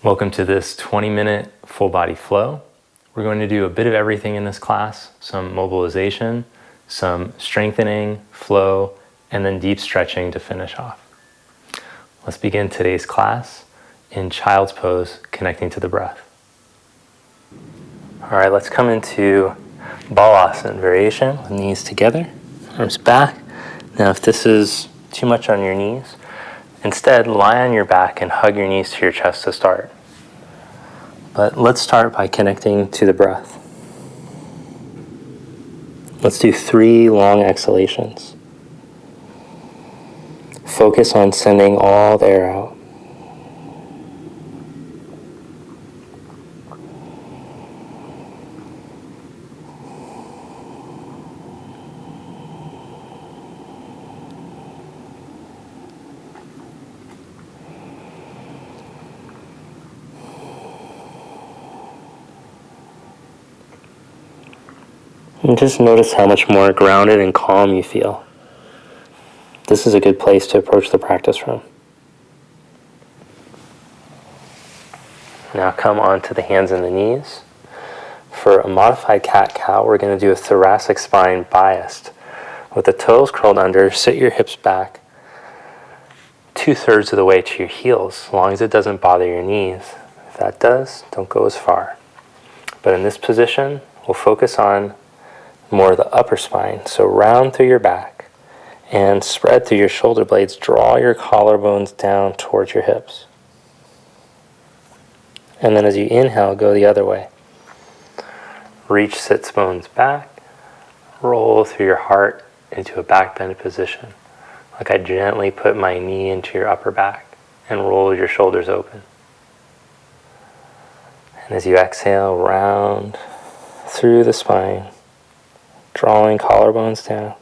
Welcome to this 20-minute full body flow. We're going to do a bit of everything in this class, some mobilization, some strengthening, flow, and then deep stretching to finish off. Let's begin today's class in child's pose, connecting to the breath. All right, let's come into balasana variation with knees together, arms back. Now if this is too much on your knees, instead lie on your back and hug your knees to your chest to start. But let's start by connecting to the breath. Let's do 3 long exhalations. Focus on sending all the air out. And just notice how much more grounded and calm you feel. This is a good place to approach the practice from. Now come onto the hands and the knees. For a modified cat-cow, we're going to do a thoracic spine biased. With the toes curled under, sit your hips back 2/3 of the way to your heels, as long as it doesn't bother your knees. If that does, don't go as far. But in this position, we'll focus on more of the upper spine. So round through your back and spread through your shoulder blades. Draw your collarbones down towards your hips. And then as you inhale, go the other way. Reach sits bones back. Roll through your heart into a back bend position. Like I gently put my knee into your upper back and roll your shoulders open. And as you exhale, round through the spine, drawing collarbones down.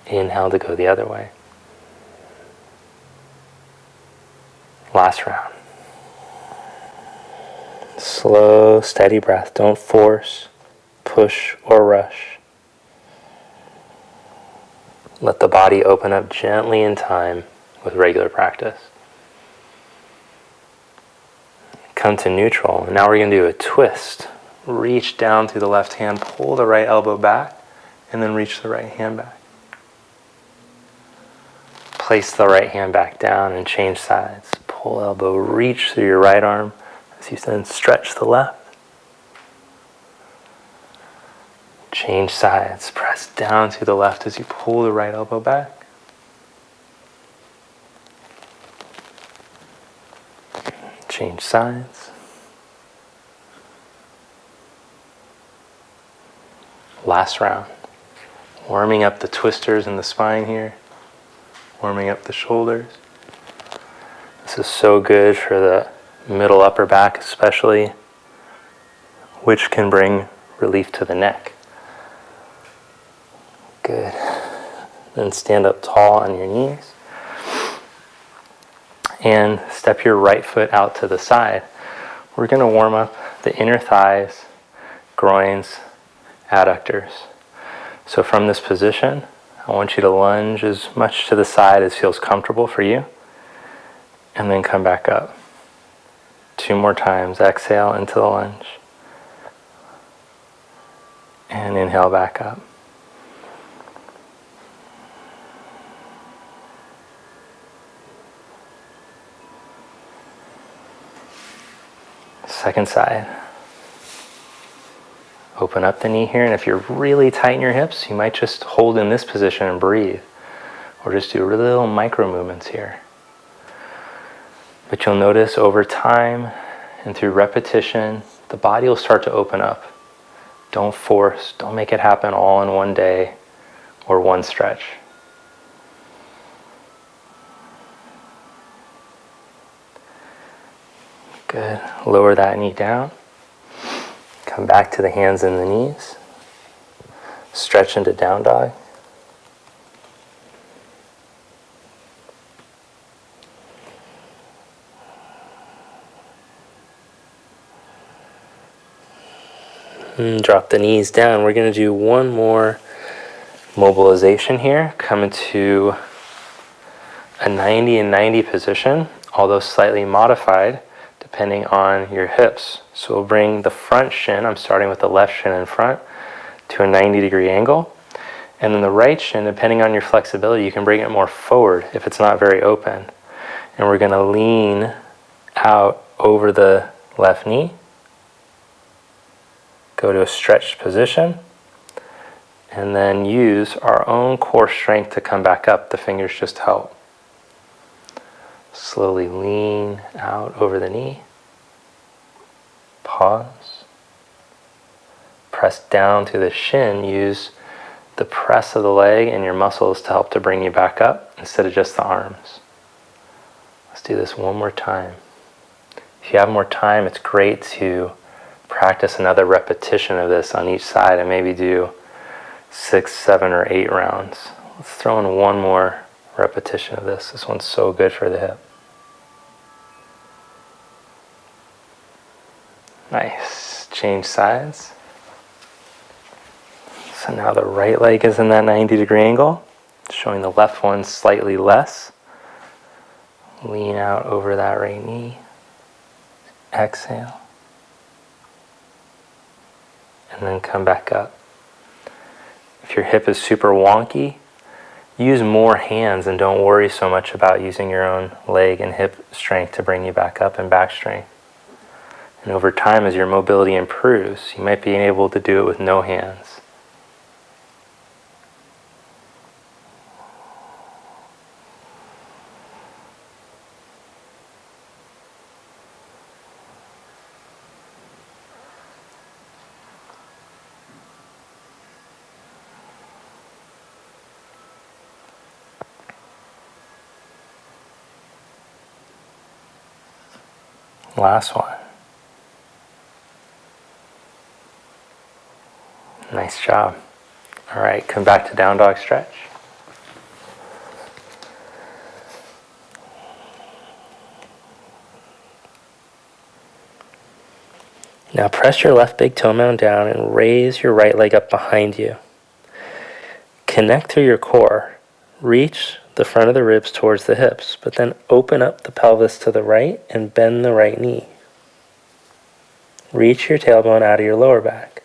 Inhale to go the other way. Last round. Slow, steady breath. Don't force, push, or rush. Let the body open up gently in time with regular practice. Come to neutral. And now we're going to do a twist. Reach down through the left hand, pull the right elbow back, and then reach the right hand back. Place the right hand back down and change sides. Pull elbow, reach through your right arm as you then stretch the left. Change sides. Press down through the left as you pull the right elbow back. Change sides. Last round. Warming up the twisters in the spine here. Warming up the shoulders. This is so good for the middle upper back especially, which can bring relief to the neck. Good. Then stand up tall on your knees. And step your right foot out to the side. We're going to warm up the inner thighs, groins, adductors. So from this position, I want you to lunge as much to the side as feels comfortable for you. And then come back up. 2 more times. Exhale into the lunge. And inhale back up. Second side. Open up the knee here, and if you're really tight in your hips, you might just hold in this position and breathe, or just do little micro movements here. But you'll notice over time and through repetition, the body will start to open up. Don't force, don't make it happen all in one day or one stretch. Good. Lower that knee down. Come back to the hands and the knees. Stretch into down dog. And drop the knees down. We're going to do one more mobilization here. Come into a 90 and 90 position, although slightly modified depending on your hips. So we'll bring the front shin, I'm starting with the left shin in front, to a 90-degree angle. And then the right shin, depending on your flexibility, you can bring it more forward if it's not very open. And we're going to lean out over the left knee, go to a stretched position, and then use our own core strength to come back up. The fingers just help. Slowly lean out over the knee. Pause. Press down to the shin. Use the press of the leg and your muscles to help to bring you back up instead of just the arms. Let's do this one more time. If you have more time, it's great to practice another repetition of this on each side and maybe do 6, 7, or 8 rounds. Let's throw in one more repetition of this. This one's so good for the hip. Nice. Change sides. So now the right leg is in that 90-degree angle, showing the left one slightly less. Lean out over that right knee. Exhale. And then come back up. If your hip is super wonky, use more hands and don't worry so much about using your own leg and hip strength to bring you back up and back strength. And over time, as your mobility improves, you might be able to do it with no hands. Last one. Nice job. All right, come back to down dog stretch. Now press your left big toe mound down and raise your right leg up behind you. Connect through your core. Reach the front of the ribs towards the hips, but then open up the pelvis to the right and bend the right knee. Reach your tailbone out of your lower back.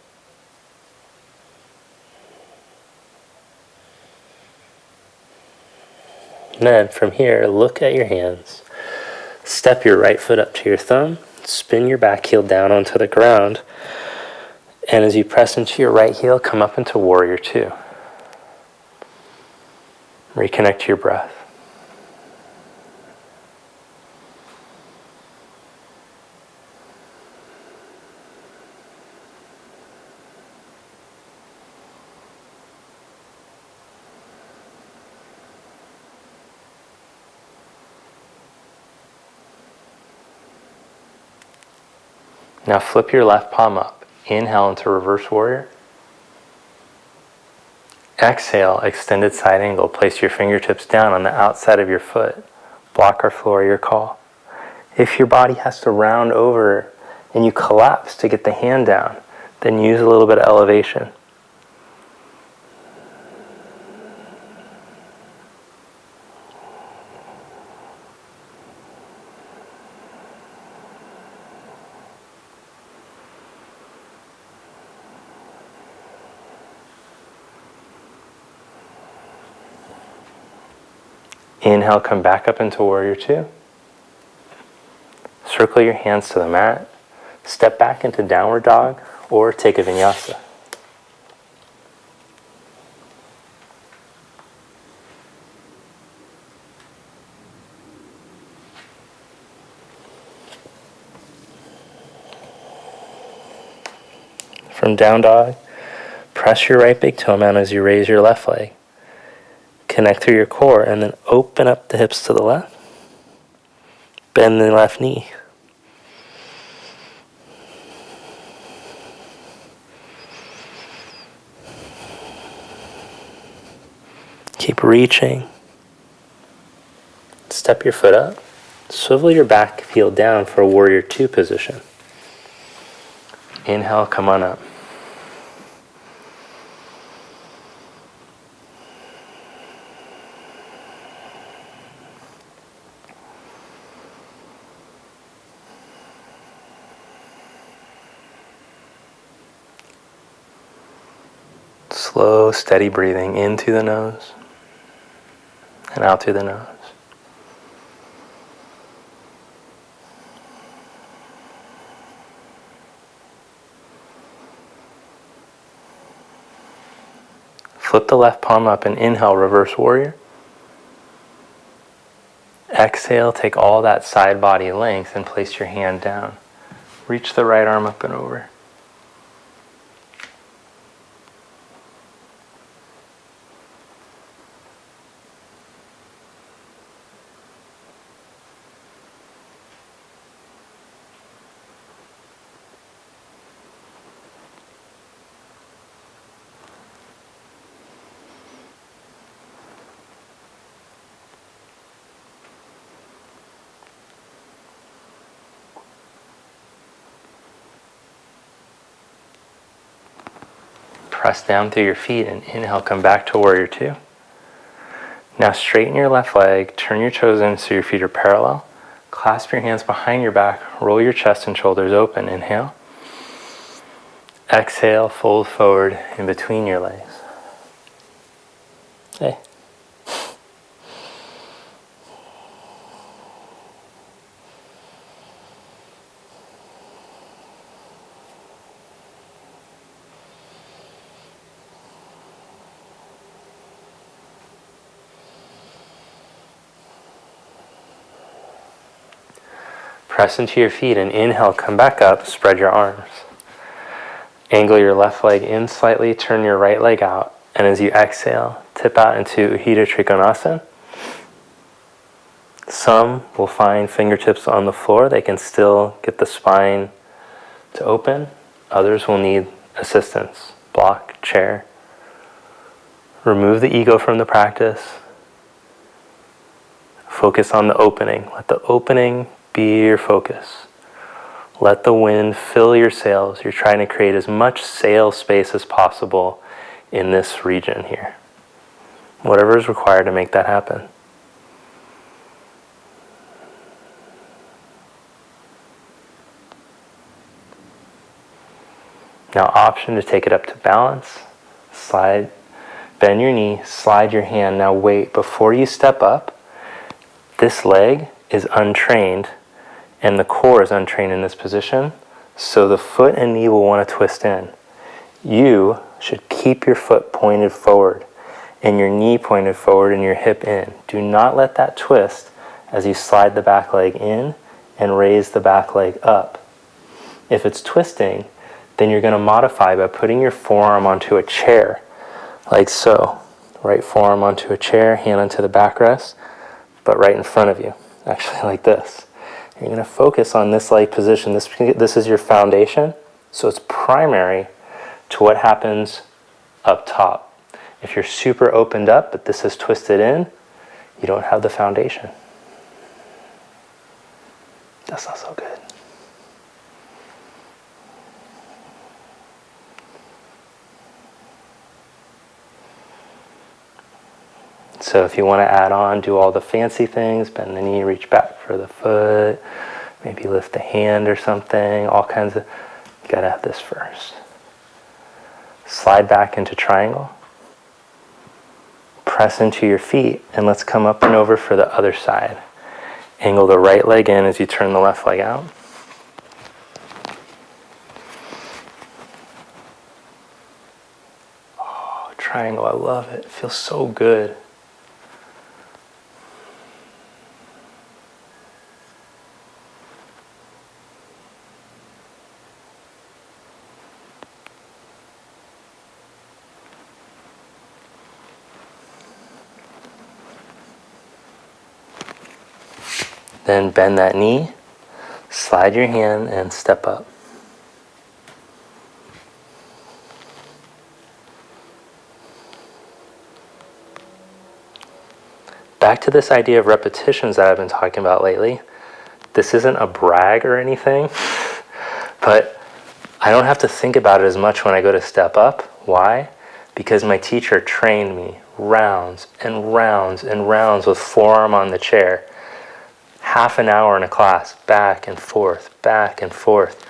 And then from here, look at your hands. Step your right foot up to your thumb. Spin your back heel down onto the ground. And as you press into your right heel, come up into Warrior Two. Reconnect to your breath. Now flip your left palm up. Inhale into reverse warrior. Exhale, extended side angle. Place your fingertips down on the outside of your foot. Block or floor your call. If your body has to round over and you collapse to get the hand down, then use a little bit of elevation. Inhale, come back up into Warrior Two. Circle your hands to the mat. Step back into Downward Dog or take a Vinyasa. From Down Dog, press your right big toe mound as you raise your left leg. Connect through your core and then open up the hips to the left. Bend the left knee. Keep reaching. Step your foot up. Swivel your back heel down for a Warrior Two position. Inhale, come on up. Slow, steady breathing in through the nose and out through the nose. Flip the left palm up and inhale, reverse warrior. Exhale, take all that side body length and place your hand down. Reach the right arm up and over. Press down through your feet and inhale, come back to warrior two. Now straighten your left leg, turn your toes in so your feet are parallel. Clasp your hands behind your back, roll your chest and shoulders open. Inhale. Exhale, fold forward in between your legs. Hey. Press into your feet and inhale, come back up, spread your arms. Angle your left leg in slightly, turn your right leg out, and as you exhale, tip out into Ujjayi Trikonasana. Some will find fingertips on the floor, they can still get the spine to open. Others will need assistance, block, chair. Remove the ego from the practice. Focus on the opening. Let the opening be your focus. Let the wind fill your sails. You're trying to create as much sail space as possible in this region here. Whatever is required to make that happen. Now, option to take it up to balance. Slide, bend your knee, slide your hand. Now wait, before you step up, this leg is untrained and the core is untrained in this position, so the foot and knee will want to twist in. You should keep your foot pointed forward and your knee pointed forward and your hip in. Do not let that twist as you slide the back leg in and raise the back leg up. If it's twisting, then you're going to modify by putting your forearm onto a chair, like so. Right forearm onto a chair, hand onto the backrest, but right in front of you, actually like this. You're going to focus on this leg position. This is your foundation, so it's primary to what happens up top. If you're super opened up, but this is twisted in, you don't have the foundation. That's not so good. So if you want to add on, do all the fancy things, bend the knee, reach back for the foot, maybe lift the hand or something, all kinds of, you got to have this first. Slide back into triangle. Press into your feet, and let's come up and over for the other side. Angle the right leg in as you turn the left leg out. Oh, triangle, I love it. It feels so good. Then bend that knee, slide your hand, and step up. Back to this idea of repetitions that I've been talking about lately. This isn't a brag or anything, but I don't have to think about it as much when I go to step up. Why? Because my teacher trained me rounds and rounds and rounds with forearm on the chair. Half an hour in a class, back and forth, back and forth.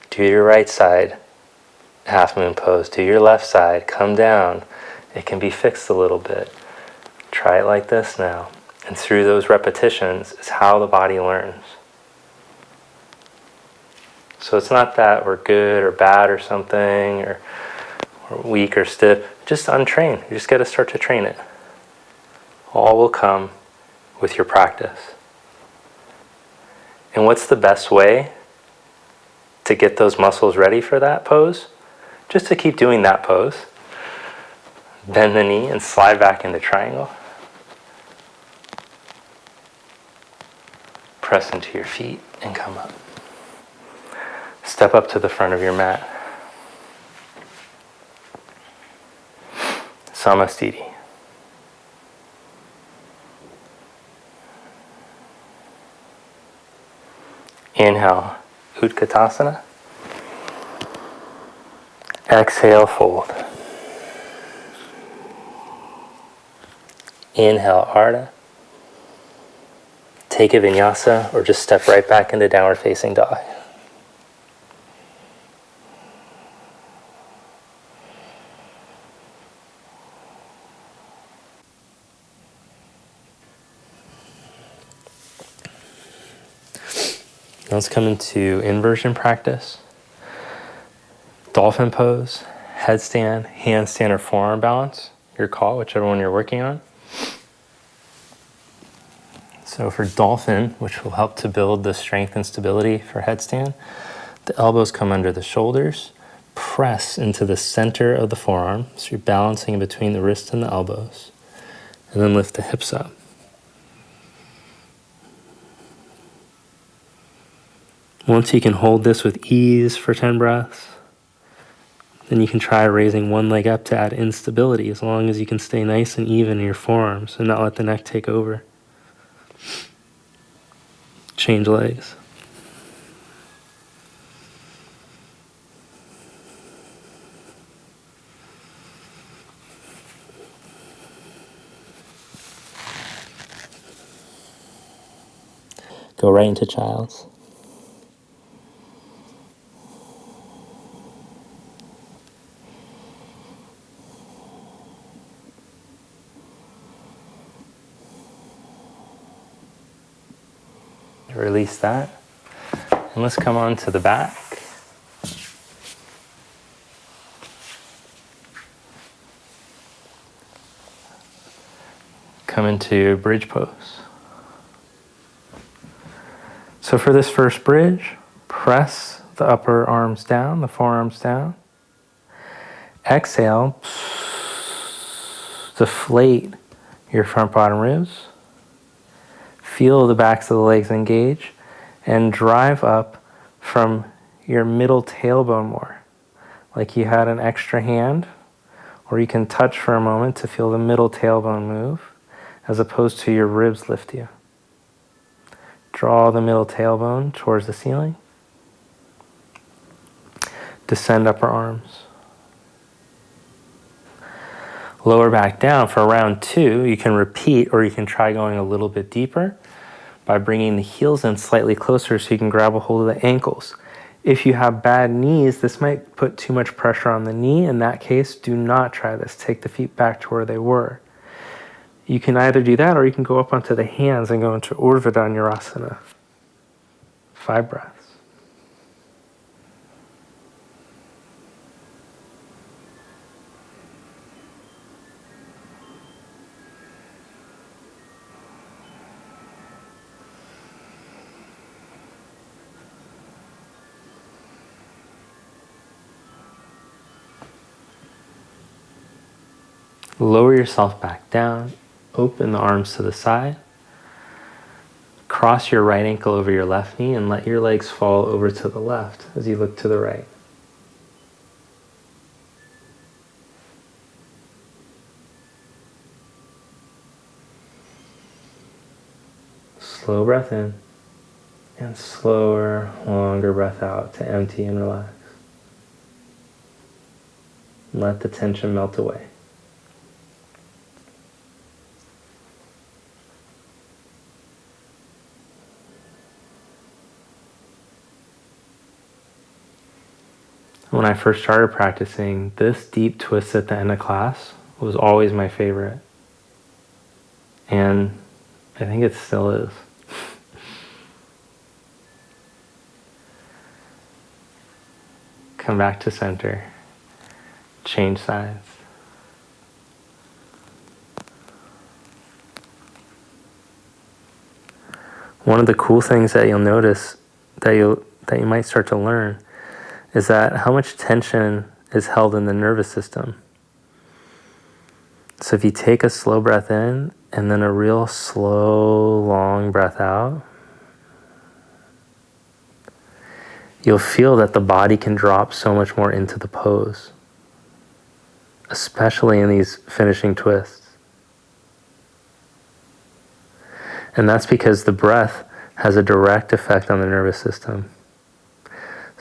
Do your right side, half moon pose. Do your left side, come down. It can be fixed a little bit. Try it like this now. And through those repetitions is how the body learns. So it's not that we're good or bad or something, or weak or stiff. Just untrain. You just got to start to train it. All will come with your practice. And what's the best way to get those muscles ready for that pose? Just to keep doing that pose. Bend the knee and slide back into triangle. Press into your feet and come up. Step up to the front of your mat. Samastiti. Inhale, Utkatasana. Exhale, fold. Inhale, Ardha. Take a vinyasa or just step right back into downward facing dog. Now let's come into inversion practice. Dolphin pose, headstand, handstand, or forearm balance. Your call, whichever one you're working on. So for dolphin, which will help to build the strength and stability for headstand, the elbows come under the shoulders, press into the center of the forearm, so you're balancing between the wrist and the elbows, and then lift the hips up. Once you can hold this with ease for 10 breaths, then you can try raising one leg up to add instability, as long as you can stay nice and even in your forearms and not let the neck take over. Change legs. Go right into child's. Release that. And let's come on to the back. Come into bridge pose. So for this first bridge, press the upper arms down, the forearms down. Exhale, deflate your front bottom ribs. Feel the backs of the legs engage and drive up from your middle tailbone more, like you had an extra hand, or you can touch for a moment to feel the middle tailbone move as opposed to your ribs lift you. Draw the middle tailbone towards the ceiling. Descend upper arms. Lower back down. For round 2, you can repeat, or you can try going a little bit deeper by bringing the heels in slightly closer so you can grab a hold of the ankles. If you have bad knees, this might put too much pressure on the knee. In that case, do not try this. Take the feet back to where they were. You can either do that, or you can go up onto the hands and go into Urdhva Dhanurasana. 5 breaths. Lower yourself back down, open the arms to the side, cross your right ankle over your left knee and let your legs fall over to the left as you look to the right. Slow breath in and slower, longer breath out to empty and relax. Let the tension melt away. when I first started practicing, this deep twist at the end of class was always my favorite. And I think it still is. Come back to center. Change sides. One of the cool things that you'll notice that you might start to learn is that how much tension is held in the nervous system. So if you take a slow breath in and then a real slow, long breath out, you'll feel that the body can drop so much more into the pose, especially in these finishing twists. And that's because the breath has a direct effect on the nervous system.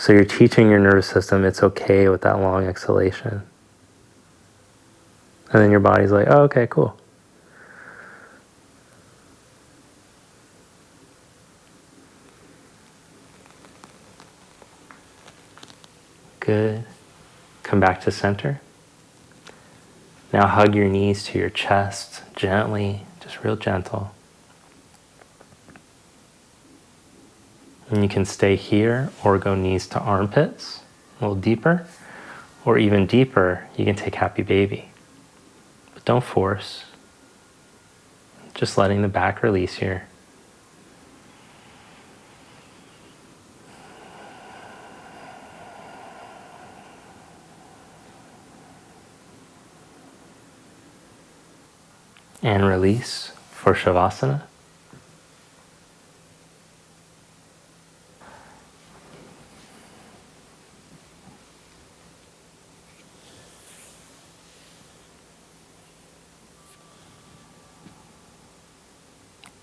So you're teaching your nervous system it's okay with that long exhalation. And then your body's like, oh, okay, cool. Good. Come back to center. Now hug your knees to your chest gently, just real gentle. And you can stay here or go knees to armpits, a little deeper. Or even deeper, you can take happy baby. But don't force. Just letting the back release here. And release for Shavasana.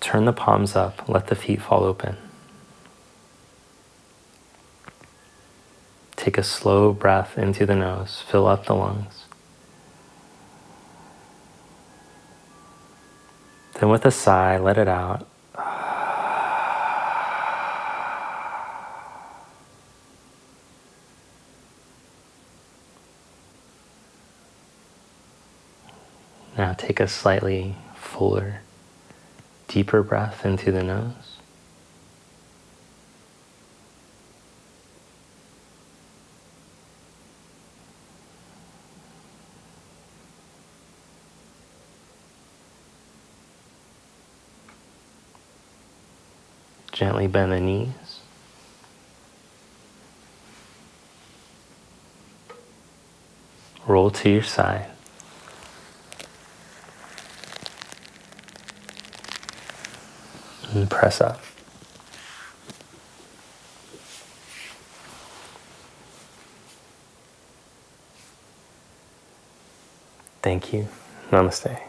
Turn the palms up, let the feet fall open. Take a slow breath into the nose, fill up the lungs. Then with a sigh, let it out. Now take a slightly fuller, deeper breath into the nose. Gently bend the knees. Roll to your side. And press up. Thank you. Namaste.